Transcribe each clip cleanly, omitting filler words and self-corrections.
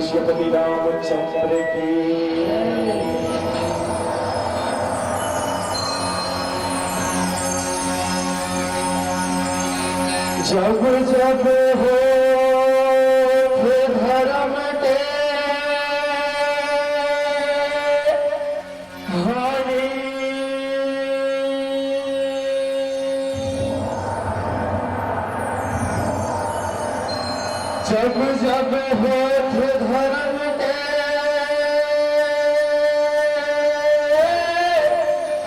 श्रीपति रामचंद्र की। जब जब हो धर्म के हानि, जब जब हो धर्म के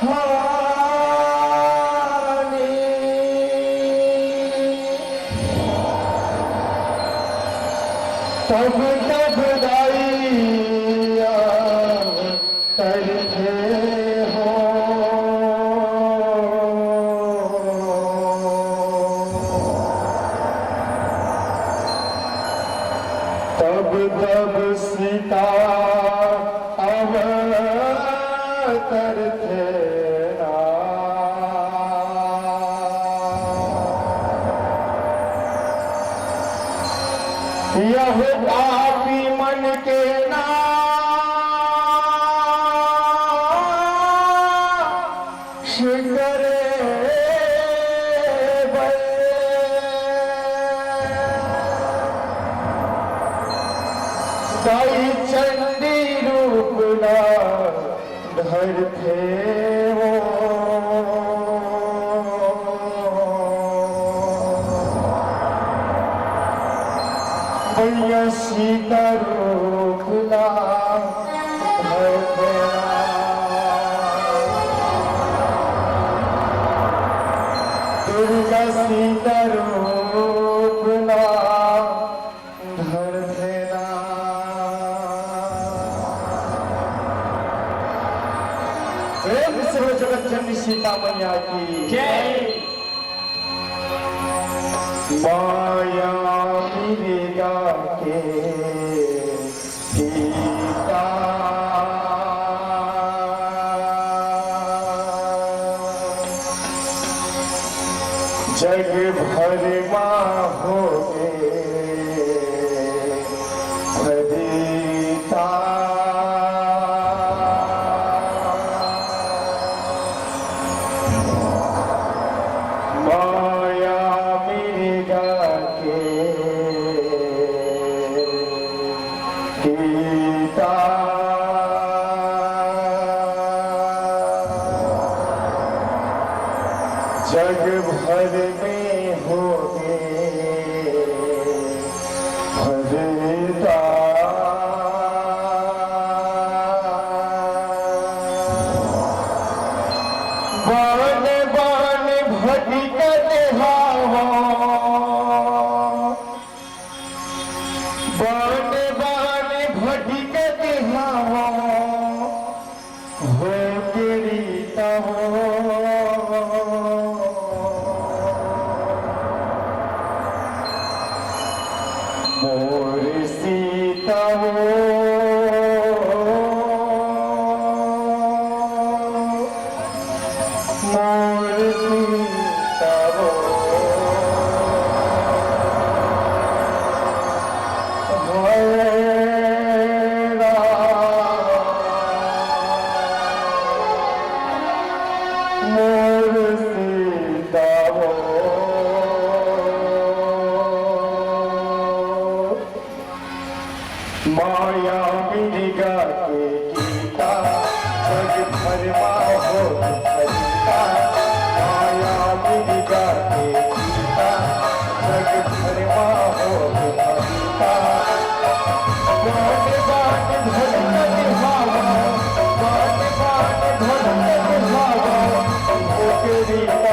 हानि, तब तब दाइया करते हो। तब तब सीता अवतरते यह पापी मन के नाश करे दाई चंडी रूप ना धरते हो। भैया सीता रूप ना धरते, दुर्गा सीता रूप ना धरते। प्रेम से जगत जननी सीता मैया की जय। माया मिलेगा के सीता, जग भर होगे भरीता। माया मिलेगा के सीता, जग भर में होगे भरता। बान बान भटकते हवा, बान बान भटकते हवा हो गिरीता हो। मोर सीता हो, मोर सीता हो, मोर सीता हो। माया मिलेगा के गीता, जग भरमा हो गीता। माया मिलेगा के गीता, जग भरमा हो गीता। बान बान भटकते हवा, बान बान भटकते हवा हो गिरीता।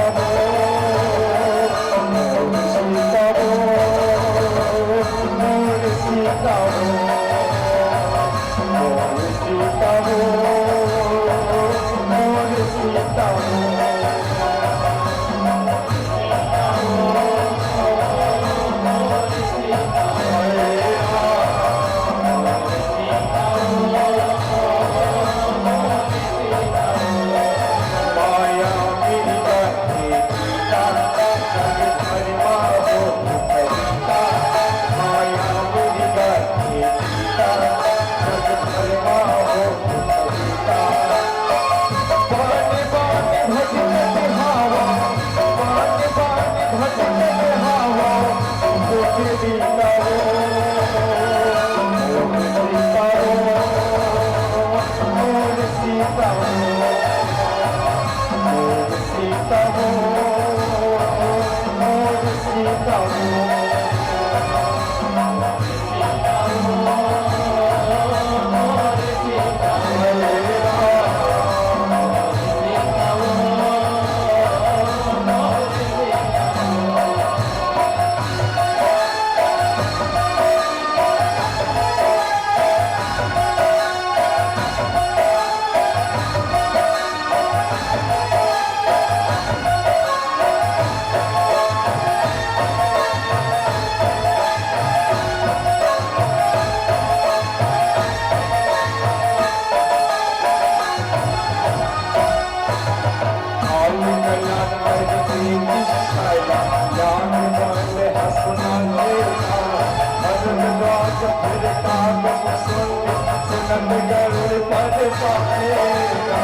फिर कागज सुनत गरुड़ पद पाएगा।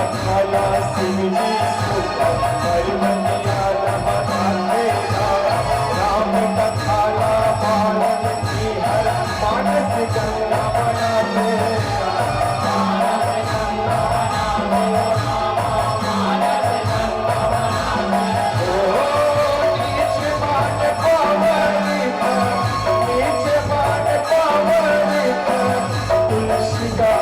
खाला सिंह जी सुखा परिमनिया रहा राम का खाला बालन की हर मानस गंगा बना देगा। नीचे मान पावनी तुलसी का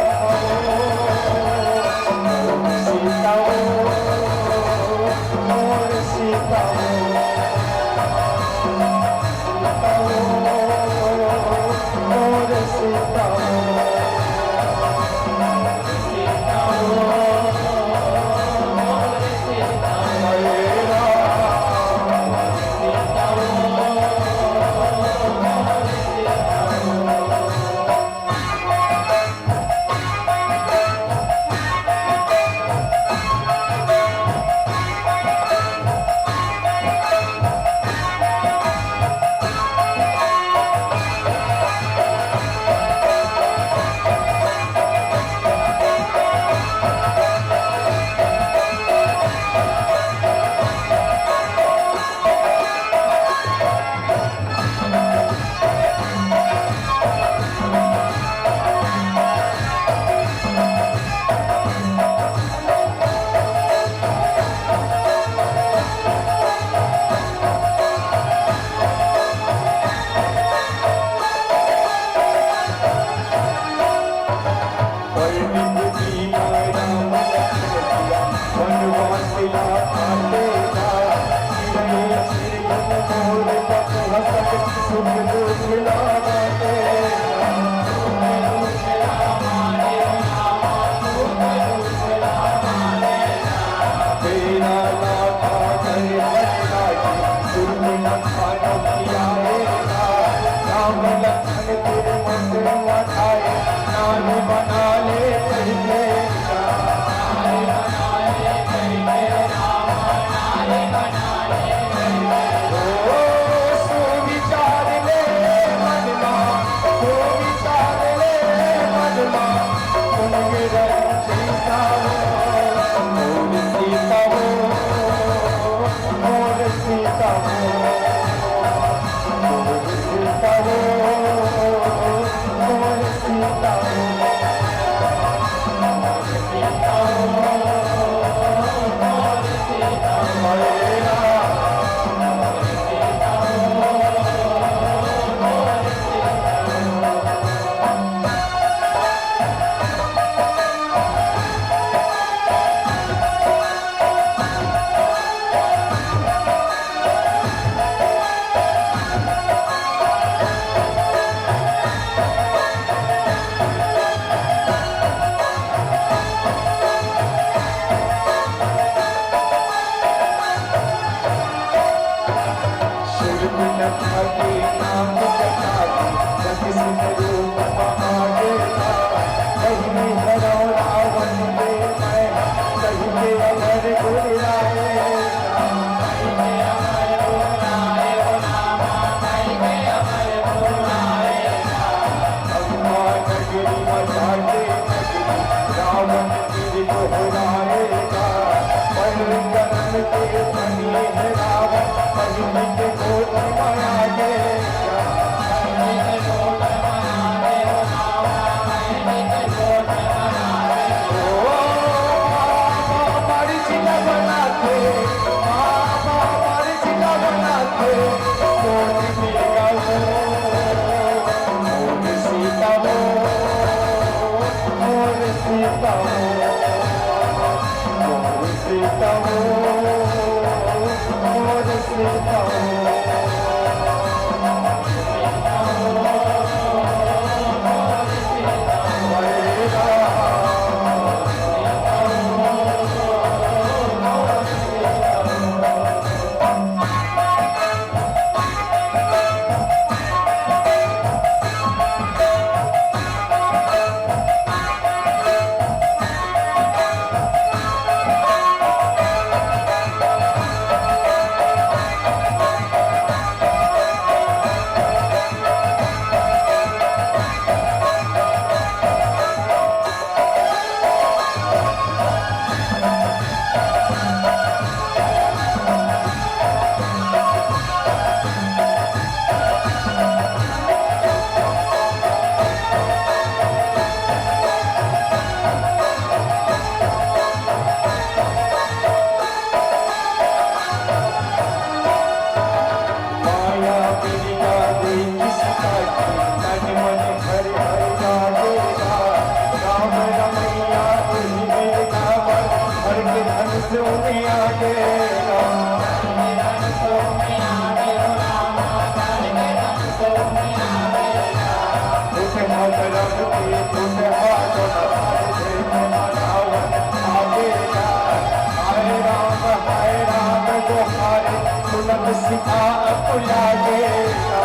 अकुला देगा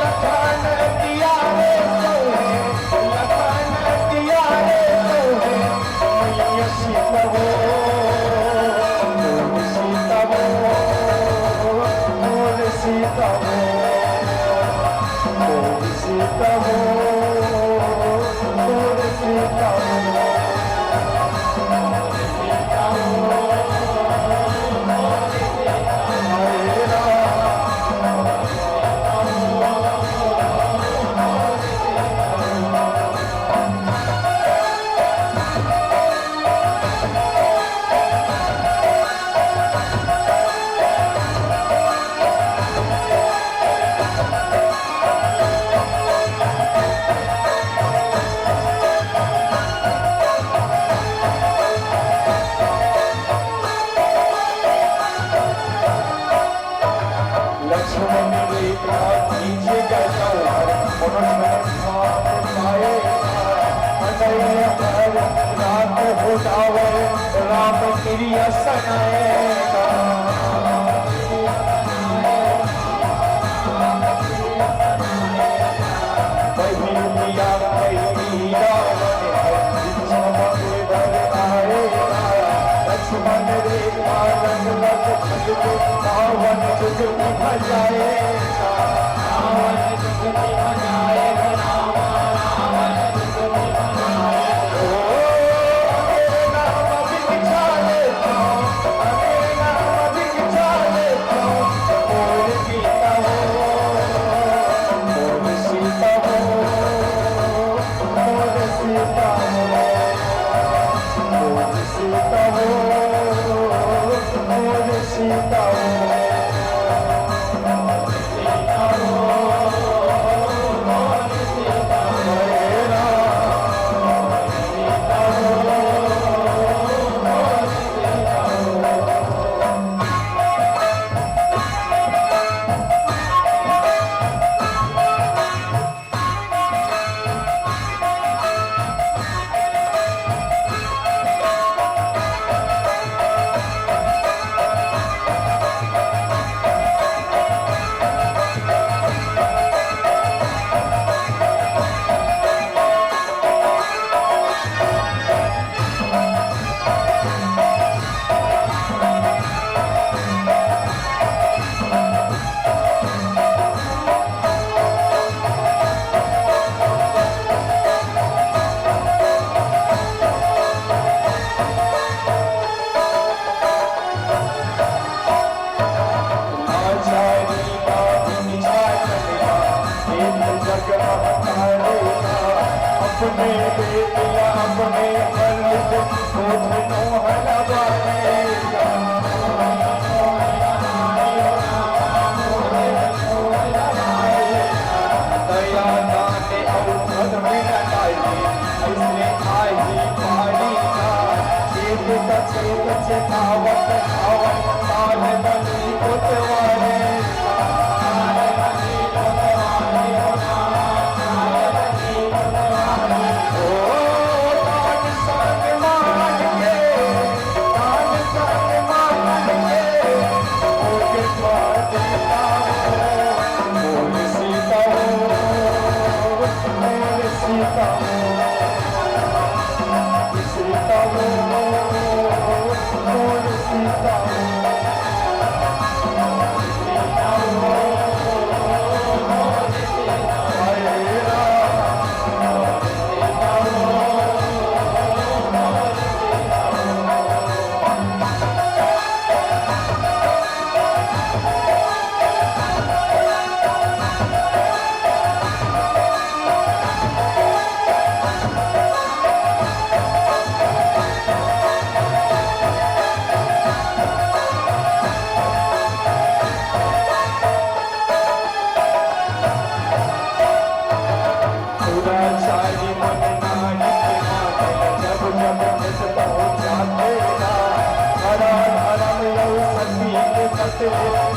लखन दिया रे सोहे लखन दिया रे सोहे मैया सीता वो सीता वो मोर सीता वो मोर सीता वो मोर सीता वो लक्ष्मण रेखा कीजिएगा जवाहर रात हो जावे राम क्रिया सनाएगा वही मिया वही लक्ष्मण रेखा रंग लग रावण जुग भजाएगा रावण जुग भजाएगा रावण जुग भजाएगा अरे नाम बिछा लेता अरे नाम बिछा लेता मोर सीता हो मोर सीता हो मोर सीता हो मोर सीता हो मोर सीता हो अपने बेटिया अपने मर्द सोचनो हलवाएगा दया दाने औषध में लगाई इसने आई पानी का चेत सचेत चेतावत धावत काल बनी उतवारे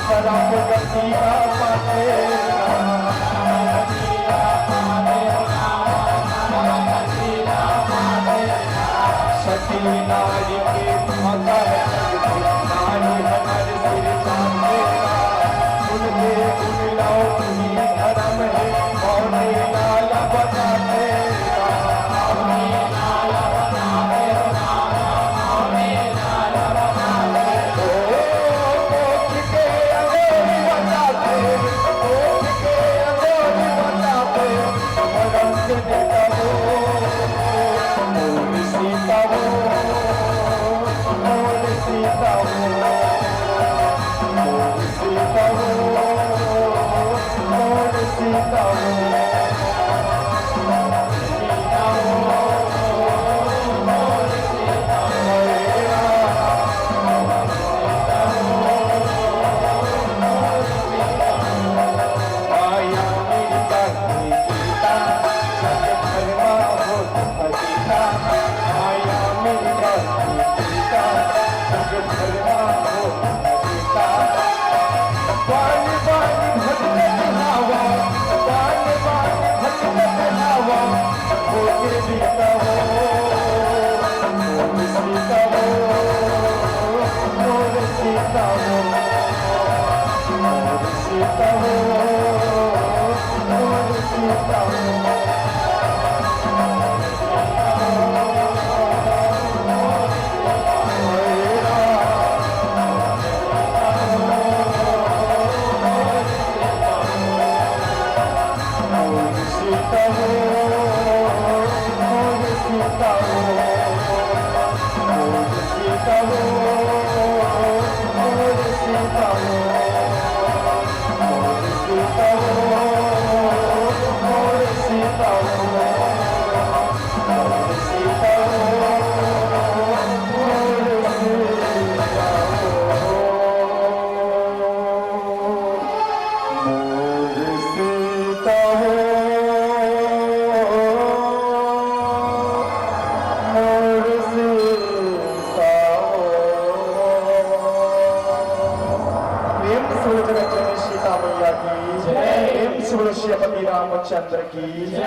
शराब गति नारी के माता है जगती, नारी हमारे सिर चांदेगा, उनके गुण लाओ तुम्ही धर्म है, कौने लाला बतातेगा, कौने लाला बतातेगा, कौने लाला बतातेगा, मोक्ष के अंगोरी बताते, मोक्ष के अंगोरी बताते, धर्म से देता हो, मोर सीता हो, मोर सीता हो, मोर सीता हो, मोर सीता हो, सीता हो, मोर सीता हो, माया मेरी करनी गीता, जग धर्मा हो पतिता, माया मेरी करनी गीता, जग धर्मा हो पतिता, वाणी वाणी भटक नावा, वाणी वाणी भटक नावा, होके बीता हो, मोर सीता हो, मोर सीता हो, मोर सीता हो, मोर सीता हो, मोर सीता हो, मोर सीता हो, मोर सीता हो, मोर सीता हो, मोर सीता हो, मोर सीता हो, मोर सीता हो, मोर सीता हो, मोर सीता हो, मोर सीता हो। प्रेम से बोलो जगत जननी सीता मैया की जय, प्रेम से बोलो श्री पति रामचंद्र की जय।